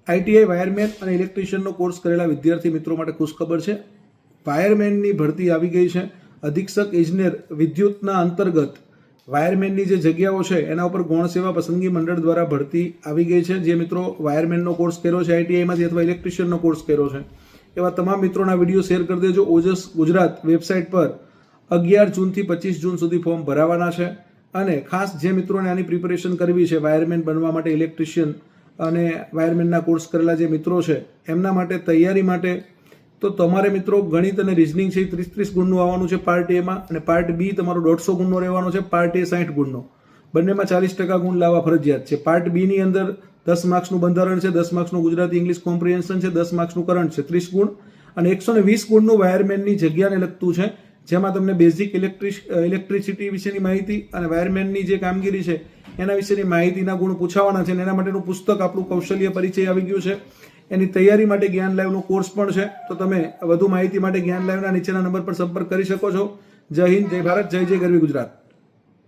ITI wireman અને ઇલેક્ટ્રિશિયનનો course કરેલા વિદ્યાર્થી મિત્રો માટે ખુશખબર છે. વાયરમેનની ભરતી આવી ગઈ છે. અધિક્ષક ઇજનેર વિદ્યુતના અંતર્ગત વાયરમેનની જે જગ્યાઓ છે એના ઉપર ગૌણ સેવા પસંદગી મંડળ દ્વારા ભરતી આવી ગઈ છે. જે મિત્રો વાયરમેનનો કોર્સ કર્યો છે આઈટીઆઈમાંથી અથવા ઇલેક્ટ્રિશિયનનો કોર્સ કર્યો છે એવા તમામ મિત્રોના વિડીયો શેર કરી દેજો. ઓજસ ગુજરાત વેબસાઇટ પર 11 જૂનથી 25 જૂન સુધી ફોર્મ ભરાવાના છે. અને ખાસ જે મિત્રોને આની પ્રિપેરેશન કરવી છે વાયરમેન બનવા માટે, ઇલેક્ટ્રિશિયન અને વાયરમેનના કોર્સ કરેલા જે મિત્રો છે એમના માટે તૈયારી માટે તો તમારે મિત્રો ગણિત અને રિઝનિંગ છે 30 ગુણનું આવવાનું છે પાર્ટ એમાં, અને પાર્ટ બી તમારો 150 ગુણનો રહેવાનો છે, પાર્ટ એ 60 ગુણનો. બંનેમાં 40% ગુણ લાવવા ફરજિયાત છે. પાર્ટ બી ની અંદર 10 માર્ક્સનું બંધારણ છે, 10 માર્ક્સનું ગુજરાતી ઇંગ્લિશ કોમ્પ્રિહેન્શન છે, 10 માર્ક્સનું કરંટ છે 30 ગુણ, અને 120 ગુણનું વાયરમેનની જગ્યાને લગતું છે, જેમાં તમને બેઝિક ઇલેક્ટ્રિસિટી વિશેની માહિતી અને વાયરમેનની જે કામગીરી છે એના વિશેની માહિતીના ગુણ પૂછાવાના છે. અને એના માટેનું પુસ્તક આપણું કૌશલ્ય પરિચય આવી ગયું છે. એની તૈયારી માટે જ્ઞાન લાઈવનો કોર્સ પણ છે. તો તમે વધુ માહિતી માટે જ્ઞાન લાઈવના નીચેના નંબર પર સંપર્ક કરી શકો છો. જય હિન્દ, જય ભારત, જય જય ગરવી ગુજરાત.